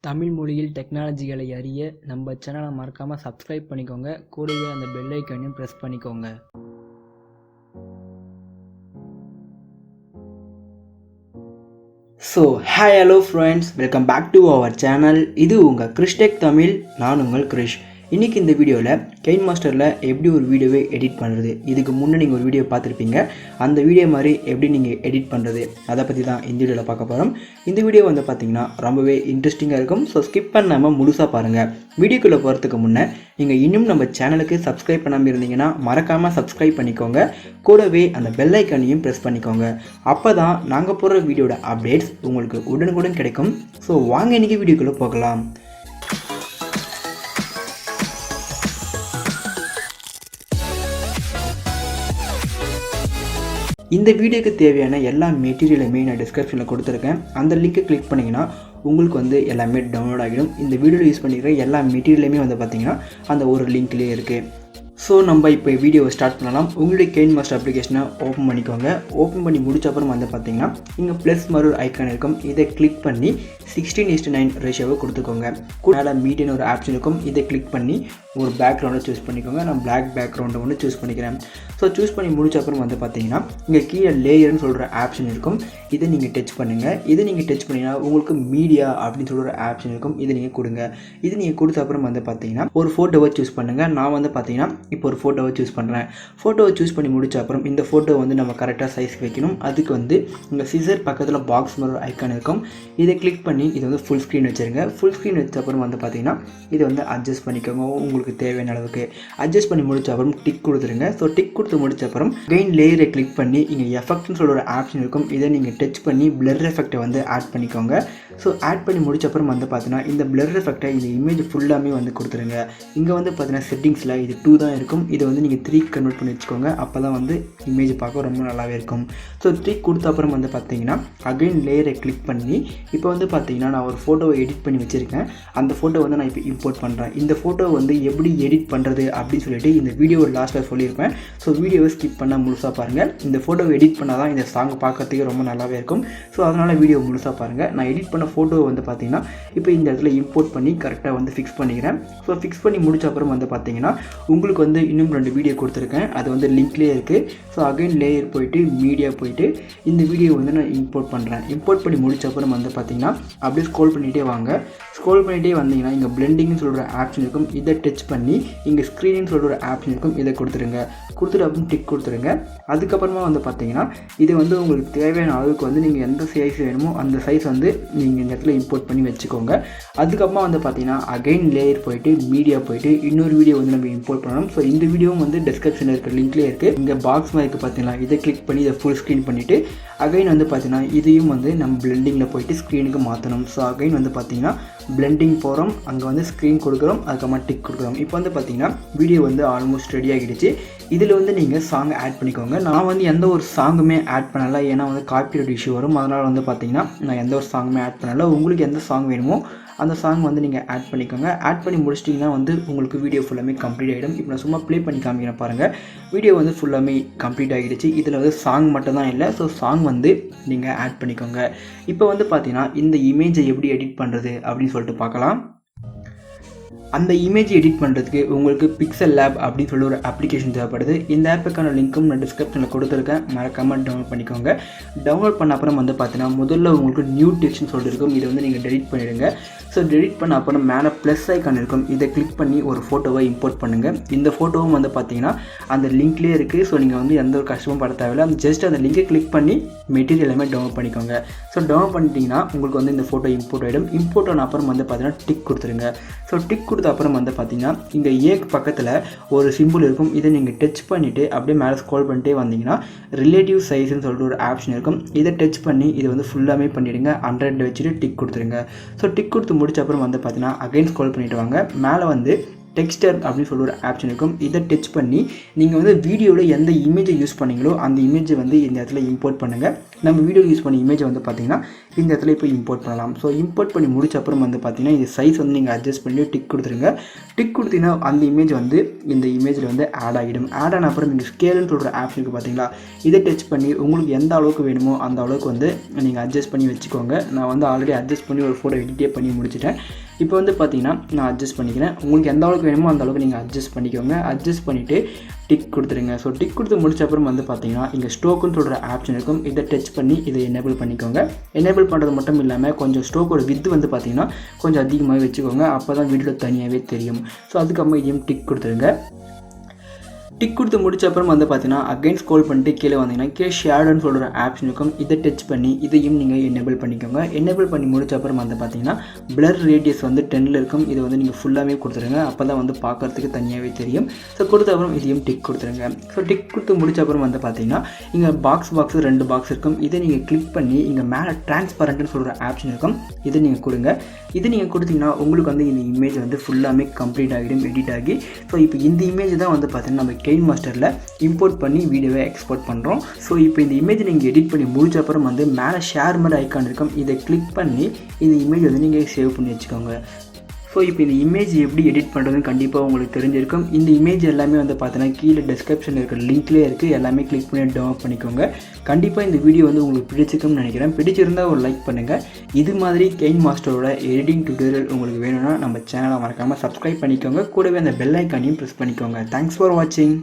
தமிழ் மொழியில் டெக்னாலஜிகளை அறிய நம்ம சேனலை மறக்காமல் சப்ஸ்கிரைப் பண்ணிக்கோங்க. கூடவே அந்த பெல் ஐக்கானையும் ப்ரெஸ் பண்ணிக்கோங்க. Hi hello friends, welcome back to our channel. இது உங்கள் கிறிஸ்டெக் தமிழ். நான் உங்கள் கிரிஷ். இன்றைக்கி இந்த வீடியோவில் KineMasterல எப்படி ஒரு வீடியோவை எடிட் பண்ணுறது, இதுக்கு முன்னே நீங்கள் ஒரு வீடியோ பார்த்துருப்பீங்க, அந்த வீடியோ மாதிரி எப்படி நீங்கள் எடிட் பண்ணுறது, அதை பற்றி தான் இந்த வீடியோவில் பார்க்க போகிறோம். இந்த வீடியோ வந்து பார்த்திங்கன்னா ரொம்பவே இன்ட்ரெஸ்டிங்காக இருக்கும். ஸோ ஸ்கிப் பண்ணாமல் முழுசாக பாருங்கள். வீடியோக்குள்ளே போகிறதுக்கு முன்னே நீங்கள் இன்னும் நம்ம சேனலுக்கு சப்ஸ்கிரைப் பண்ணாமல் இருந்தீங்கன்னா மறக்காமல் சப்ஸ்கிரைப் பண்ணிக்கோங்க. கூடவே அந்த பெல் ஐக்கானையும் ப்ரெஸ் பண்ணிக்கோங்க. அப்போ தான் நாங்கள் போடுற வீடியோட அப்டேட்ஸ் உங்களுக்கு உடனுக்குடன் கிடைக்கும். ஸோ வாங்க இன்றைக்கி வீடியோக்குள்ளே போகலாம். இந்த வீடியோக்கு தேவையான எல்லா மெட்டீரியலுமே நான் டிஸ்கிரிப்ஷனில் கொடுத்துருக்கேன். அந்த லிங்க்கை கிளிக் பண்ணிங்கன்னா உங்களுக்கு வந்து எல்லாமே டவுன்லோட் ஆகிடும். இந்த வீடியோவில் யூஸ் பண்ணிக்கிற எல்லா மெட்டீரியலுமே வந்து பார்த்திங்கன்னா அந்த ஒரு லிங்க்லேயே இருக்குது. ஸோ நம்ம இப்போ வீடியோவை ஸ்டார்ட் பண்ணலாம். உங்களுடைய KineMaster அப்ளிகேஷனை ஓப்பன் பண்ணிக்கோங்க. ஓப்பன் பண்ணி முடிச்ச அப்புறம் வந்து பார்த்திங்கன்னா இங்கே ப்ளஸ் மாதிரி ஒரு ஐக்கான் இருக்கும். இதை கிளிக் பண்ணி 16:9 ரேஷியோவை கொடுத்துக்கோங்க. மேலே மீடியன் ஒரு ஆப்ஷன் இருக்கும். இதை கிளிக் பண்ணி ஒரு பேக்ரவுண்டை சூஸ் பண்ணிக்கோங்க. நான் பிளாக் பேக்ரவுண்டை ஒன்று சூஸ் பண்ணிக்கிறேன். ஸோ சூஸ் பண்ணி முடிச்ச அப்புறம் வந்து பார்த்திங்கன்னா இங்கே கீழே லேயர்னு சொல்கிற ஆப்ஷன் இருக்கும். இதை நீங்கள் டச் பண்ணுங்கள். இதை நீங்கள் டச் பண்ணிங்கன்னா உங்களுக்கு மீடியா அப்படின்னு சொல்கிற ஆப்ஷன் இருக்கும். இதை நீங்கள் கொடுங்க. இது நீங்கள் கொடுத்த அப்புறம் வந்து பார்த்திங்கன்னா ஒரு ஃபோட்டோவை சூஸ் பண்ணுங்கள். நான் வந்து பார்த்திங்கன்னா இப்போ ஒரு ஃபோட்டோவை சூஸ் பண்ணுறேன். ஃபோட்டோவை சூஸ் பண்ணி முடிச்ச அப்புறம் இந்த ஃபோட்டோ வந்து நம்ம கரெக்டாக சைஸ் வைக்கணும். அதுக்கு வந்து உங்கள் சிசர் பக்கத்தில் பாக்ஸ் மாதிரி ஒரு ஐக்கான் இருக்கும். இதை கிளிக் பண்ணி இது வந்து ஃபுல் ஸ்க்ரீன் வச்சுருங்க. ஃபுல் ஸ்க்ரீன் வச்ச அப்புறம் வந்து பார்த்திங்கன்னா இதை வந்து அட்ஜஸ்ட் பண்ணிக்கோங்க. உங்களுக்கு தேவையான அளவுக்கு அட்ஜஸ்ட் பண்ணி முடிச்ச அப்புறம் டிக் கொடுத்துருங்க. ஸோ டிக் கொடுத்து முடிச்ச அப்புறம் கெயின் லேயரை கிளிக் பண்ணி இங்கே எஃபெக்ட்னு சொல்கிற ஒரு ஆப்ஷன் இருக்கும். இதை நீங்கள் டச் பண்ணி பிளர் எஃபெக்டை வந்து ஆட் பண்ணிக்கோங்க. ஸோ ஆட் பண்ணி முடிச்ச அப்புறம் வந்து பார்த்தீங்கன்னா இந்த பிளர் எஃபெக்டை இந்த இமேஜ் ஃபுல்லாமே வந்து கொடுத்துருங்க. இங்கே வந்து பார்த்தீங்கன்னா செட்டிங்ஸில் இது 2 தான் இருக்கும். இதை வந்து நீங்கள் 3 கன்வெர்ட் பண்ணி வச்சுக்கோங்க. அப்போ தான் வந்து இமேஜ் பார்க்க ரொம்ப நல்லாவே இருக்கும். ஸோ 3 கொடுத்த அப்புறம் வந்து பார்த்தீங்கன்னா அகைன் லேயரை கிளிக் பண்ணி இப்போ வந்து பார்த்தீங்கன்னா நான் ஒரு ஃபோட்டோவை எடிட் பண்ணி வச்சுருக்கேன். அந்த ஃபோட்டோ வந்து நான் இப்போ இம்போர்ட் பண்ணுறேன். இந்த ஃபோட்டோ வந்து எப்படி எடிட் பண்ணுறது அப்படின்னு சொல்லிட்டு இந்த வீடியோ லாஸ்ட்டில் சொல்லியிருப்பேன். ஸோ வீடியோவை ஸ்கிப் பண்ணால் முழுசாக பாருங்கள். இந்த ஃபோட்டோவை எடிட் பண்ணால் தான் இந்த சாங் பார்க்கறதுக்கு ரொம்ப நல்லாவே இருக்கும். ஸோ அதனால் வீடியோ முழுசாக பாருங்கள். நான் எடிட் பண்ண ஃபோட்டோவை வந்து பார்த்தீங்கன்னா இப்போ இந்த இடத்துல இம்போர்ட் பண்ணி கரெக்டாக வந்து ஃபிக்ஸ் பண்ணிக்கிறேன். ஸோ ஃபிக்ஸ் பண்ணி முடிச்ச அப்புறம் வந்து பார்த்தீங்கன்னா உங்களுக்கு வந்து இன்னும் 2 வீடியோ கொடுத்துருக்கேன். அது வந்து லிங்க்லேயே இருக்குது. ஸோ அகைன் லேயர் போயிட்டு மீடியா போயிட்டு இந்த வீடியோ வந்து நான் இம்போர்ட் பண்ணுறேன். இம்போர்ட் பண்ணி முடிச்ச அப்புறம் வந்து பார்த்தீங்கன்னா அப்படியே ஸ்க்ரோல் பண்ணிகிட்டே வாங்க. ஸ்க்ரோல் பண்ணிகிட்டே வந்தீங்கன்னா இங்கே பிளெண்டிங்னு சொல்கிற ஆப்ஷன் இருக்கும். இதை டச் பண்ணி இங்கே ஸ்க்ரீனின்னு சொல்கிற ஒரு ஆப்ஷன் இருக்கும். இதை கொடுத்துருங்க. கொடுத்துட்டு அப்புறம் டிக் கொடுத்துருங்க. அதுக்கப்புறமா வந்து பார்த்தீங்கன்னா இது வந்து உங்களுக்கு தேவையான அளவுக்கு வந்து நீங்கள் எந்த சைஸ் வேணுமோ அந்த சைஸ் வந்து நீங்கள் இந்த இடத்துல இம்போர்ட் பண்ணி வச்சுக்கோங்க. அதுக்கப்புறமா வந்து பார்த்தீங்கன்னா அகைன் லேயர் போயிட்டு மீடியா போயிட்டு இன்னொரு வீடியோ வந்து நம்ம இம்போர்ட் பண்ணணும். ஸோ இந்த வீடியோவும் வந்து டிஸ்கிரிப்ஷனில் இருக்கிற லிங்க்லேயே இருக்குது. இங்கே பாக்ஸ் மாதிரி இருக்குது பார்த்தீங்களா, இதை கிளிக் பண்ணி இதை ஃபுல் ஸ்க்ரீன் பண்ணிவிட்டு அகைன் வந்து பார்த்தீங்கன்னா இதையும் வந்து நம்ம பிளெண்டிங்கில் போயிட்டு ஸ்க்ரீனுக்கு மாற்றணும். ஸோ அகைன் வந்து பார்த்தீங்கன்னா பிளெண்டிங் போகிறோம், அங்கே வந்து ஸ்க்ரீன் கொடுக்குறோம், அதுக்கப்புறமா டிக் கொடுக்குறோம். இப்போ வந்து பார்த்தீங்கன்னா வீடியோ வந்து ஆல்மோஸ்ட் ரெடி ஆகிடுச்சு. இதில் வந்து நீங்கள் சாங் ஆட் பண்ணிக்கோங்க. நான் வந்து எந்த ஒரு சாங்குமே ஆட் பண்ணலை, ஏன்னா வந்து காப்பிரைட் இஷ்யூ வரும். அதனால் வந்து பார்த்தீங்கன்னா நான் எந்த ஒரு சாங்குமே ஆட் பண்ணலை. உங்களுக்கு எந்த சாங் வேணுமோ அந்த சாங் வந்து நீங்கள் ஆட் பண்ணிக்கோங்க. ஆட் பண்ணி முடிச்சிட்டிங்கன்னா வந்து உங்களுக்கு வீடியோ ஃபுல்லாமே கம்ப்ளீட் ஆகிடும். இப்போ நான் சும்மா ப்ளே பண்ணி காமிக்கிறேன் பாருங்கள். வீடியோ வந்து ஃபுல்லாமே கம்ப்ளீட் ஆகிடுச்சு. இதில் வந்து சாங் மட்டும் தான் இல்லை. ஸோ சாங் வந்து நீங்கள் ஆட் பண்ணிக்கோங்க. இப்போ வந்து பார்த்தீங்கன்னா இந்த இமேஜை எப்படி எடிட் பண்ணுறது அப்படின்னு சொல்லிட்டு பார்க்கலாம். அந்த இமேஜ் எடிட் பண்ணுறதுக்கு உங்களுக்கு பிக்சல் லேப் அப்படின்னு சொல்லி ஒரு அப்ளிகேஷன் தேவைப்படுது. இந்த ஆப்புக்கான லிங்க்கும் நான் டிஸ்கிரிப்ஷனில் கொடுத்துருக்கேன். மறக்காமல் டவுன்லோட் பண்ணிக்கோங்க. டவுன்லோட் பண்ண அப்புறம் வந்து பார்த்தீங்கன்னா முதல்ல உங்களுக்கு நியூ டெக்ஸ்ட்னு சொல்லிட்டு இருக்கும். இதை வந்து நீங்கள் டெலிட் பண்ணிவிடுங்க. ஸோ டெலிட் பண்ண அப்புறம் மேலே ப்ளஸ் ஐக்கான் இருக்கும். இதை கிளிக் பண்ணி ஒரு ஃபோட்டோவை இம்போர்ட் பண்ணுங்கள். இந்த ஃபோட்டோவும் வந்து பார்த்தீங்கன்னா அந்த லிங்க்லேயே இருக்குது. ஸோ நீங்கள் வந்து எந்த ஒரு கஷ்டமும் பட தேவையில்லை. ஜஸ்ட் அந்த லிங்கை கிளிக் பண்ணி மெட்டீரியல் எல்லாமே டவுன்லோட் பண்ணிக்கோங்க. ஸோ டவுன்லோட் பண்ணிட்டீங்கன்னா உங்களுக்கு வந்து இந்த ஃபோட்டோ இம்போர்ட் ஆகிடும். இம்போர்ட் ஆன அப்புறம் வந்து பார்த்தீங்கன்னா டிக் கொடுத்துருங்க. ஸோ டிக் கொடுத்த அப்புறம் வந்து பார்த்தீங்கன்னா இங்கே ஏக்கு பக்கத்தில் ஒரு சிம்பிள் இருக்கும். இதை நீங்கள் டச் பண்ணிவிட்டு அப்படியே மேலே ஸ்க்ரோல் பண்ணிட்டே வந்தீங்கன்னா ரிலேட்டிவ் சைஸ்ன்னு சொல்லிட்டு ஒரு ஆப்ஷன் இருக்கும். இதை டச் பண்ணி இதை வந்து ஃபுல்லாமே பண்ணிவிடுங்க. 100 வச்சுட்டு டிக் கொடுத்துருங்க. ஸோ டிக் கொடுத்து முடிச்ச அப்புறம் வந்து பார்த்தீங்கன்னா அகைன் ஸ்க்ரோல் பண்ணிவிட்டு வாங்க. மேலே வந்து டெக்ஸ்டர் அப்படின்னு சொல்லி ஒரு ஆப்ஷன் இருக்கும். இதை டச் பண்ணி நீங்கள் வந்து வீடியோவில் எந்த இமேஜை யூஸ் பண்ணீங்களோ அந்த இமேஜை வந்து இந்த இடத்துல இம்போர்ட் பண்ணுங்கள். நம்ம வீடியோ யூஸ் பண்ண இமேஜை வந்து பார்த்திங்கன்னா இந்த இடத்துல இப்போ இம்போர்ட் பண்ணலாம். ஸோ இம்போர்ட் பண்ணி முடிச்ச அப்புறம் வந்து பார்த்திங்கன்னா இது சைஸ் வந்து நீங்கள் அட்ஜஸ்ட் பண்ணி டிக் கொடுத்துருங்க. டிக் கொடுத்தீங்கன்னா அந்த இமேஜ் வந்து இந்த இமேஜில் வந்து ஆட் ஆகிடும். ஆட் ஆன அப்புறம் நீங்கள் ஸ்கேல்னு சொல்கிற ஆப்ஷனுக்கு பார்த்தீங்களா, இதை டச் பண்ணி உங்களுக்கு எந்த அளவுக்கு வேணுமோ அந்த அளவுக்கு வந்து நீங்கள் அட்ஜஸ்ட் பண்ணி வச்சுக்கோங்க. நான் வந்து ஆல்ரெடி அட்ஜஸ்ட் பண்ணி ஒரு ஃபோட்டோ எடிட்டே பண்ணி முடிச்சிட்டேன். இப்போ வந்து பார்த்தீங்கன்னா நான் அட்ஜஸ்ட் பண்ணிக்கிறேன். உங்களுக்கு எந்த அளவுக்கு வேணுமோ அந்த அளவுக்கு நீங்கள் அட்ஜஸ்ட் பண்ணிக்கோங்க. அட்ஜஸ்ட் பண்ணிவிட்டு டிக் கொடுத்துருங்க. ஸோ டிக் கொடுத்து முடிச்ச அப்புறம் வந்து பார்த்தீங்கன்னா இங்கே ஸ்டோக்குன்னு சொல்கிற ஆப்ஷன் இருக்கும். இதை டச் பண்ணி இதை எனேபிள் பண்ணிக்கோங்க. எனேபிள் பண்ணுறது மட்டும் இல்லாமல் கொஞ்சம் ஸ்டோக்கோட வித்து வந்து பார்த்தீங்கன்னா கொஞ்சம் அதிகமாக வச்சுக்கோங்க. அப்போ தான் வீடியோவில் தனியாகவே தெரியும். ஸோ அதுக்கப்புறம் இதையும் டிக் கொடுத்துருங்க. டிக் கொடுத்து முடிச்ச அப்புறம் வந்து பார்த்தீங்கன்னா அகைன் ஸ்க்ரோல் பண்ணிட்டு கீழே வந்தீங்கன்னா கீழே ஷேடோன்னு சொல்கிற ஆப்ஷன் இருக்கும். இதை டச் பண்ணி இதையும் நீங்கள் எனேபிள் பண்ணிக்கோங்க. எனேபிள் பண்ணி முடிச்ச அப்புறம் வந்து பார்த்தீங்கன்னா பிளர் ரேடியஸ் வந்து 10 இருக்கும். இதை வந்து நீங்கள் ஃபுல்லாகவே கொடுத்துருங்க. அப்போ தான் வந்து பார்க்குறதுக்கு தனியாகவே தெரியும். ஸோ கொடுத்த அப்புறம் இதையும் டிக் கொடுத்துருங்க. ஸோ டிக் கொடுத்து முடிச்ச அப்புறம் வந்து பார்த்தீங்கன்னா இங்கே பாக்ஸ் 2 பாக்ஸ் இருக்கும். இதை நீங்கள் கிளிக் பண்ணி இங்கே மேலே டிரான்ஸ்பரண்ட்னு சொல்கிற ஆப்ஷன் இருக்கும். இதை நீங்கள் கொடுங்க. இது நீங்கள் கொடுத்தீங்கன்னா உங்களுக்கு வந்து இந்த இமேஜ் வந்து ஃபுல்லாமே கம்ப்ளீட் ஆகிடும், எடிட் ஆகி. ஸோ இப்போ இந்த இமேஜ் தான் வந்து பார்த்தீங்கன்னா நம்ம KineMasterல இம்போர்ட் பண்ணி வீடியோவை எக்ஸ்போர்ட் பண்ணுறோம். ஸோ இப்போ இந்த இமேஜ் நீங்கள் எடிட் பண்ணி முடிச்ச அப்புறம் வந்து மேலே ஷேர் மாதிரி ஐக்கான் இருக்கும். இதை கிளிக் பண்ணி இந்த இமேஜ் வந்து நீங்கள் சேவ் பண்ணி வச்சுக்கோங்க. ஸோ இப்போ இந்த இமேஜ் எப்படி எடிட் பண்ணுறதுன்னு கண்டிப்பாக உங்களுக்கு தெரிஞ்சிருக்கும். இந்த இமேஜ் எல்லாமே வந்து பார்த்தீங்கன்னா கீழே டிஸ்கிரிப்ஷனில் இருக்கிற லிங்க்லேயே இருக்குது. எல்லாமே கிளிக் பண்ணி டவுன்லோட் பண்ணிக்கோங்க. கண்டிப்பாக இந்த வீடியோ வந்து உங்களுக்கு பிடிச்சிருக்கும்னு நினைக்கிறேன். பிடிச்சிருந்தால் ஒரு லைக் பண்ணுங்கள். இது மாதிரி KineMasterோட எடிட்டிங் டியூட்டோரியல் உங்களுக்கு வேணும்னா நம்ம சேனலை மறக்காமல் சப்ஸ்கிரைப் பண்ணிக்கோங்க. கூடவே அந்த பெல் ஐக்கானையும் ப்ரெஸ் பண்ணிக்கோங்க. தேங்க்ஸ் ஃபார் வாட்சிங்.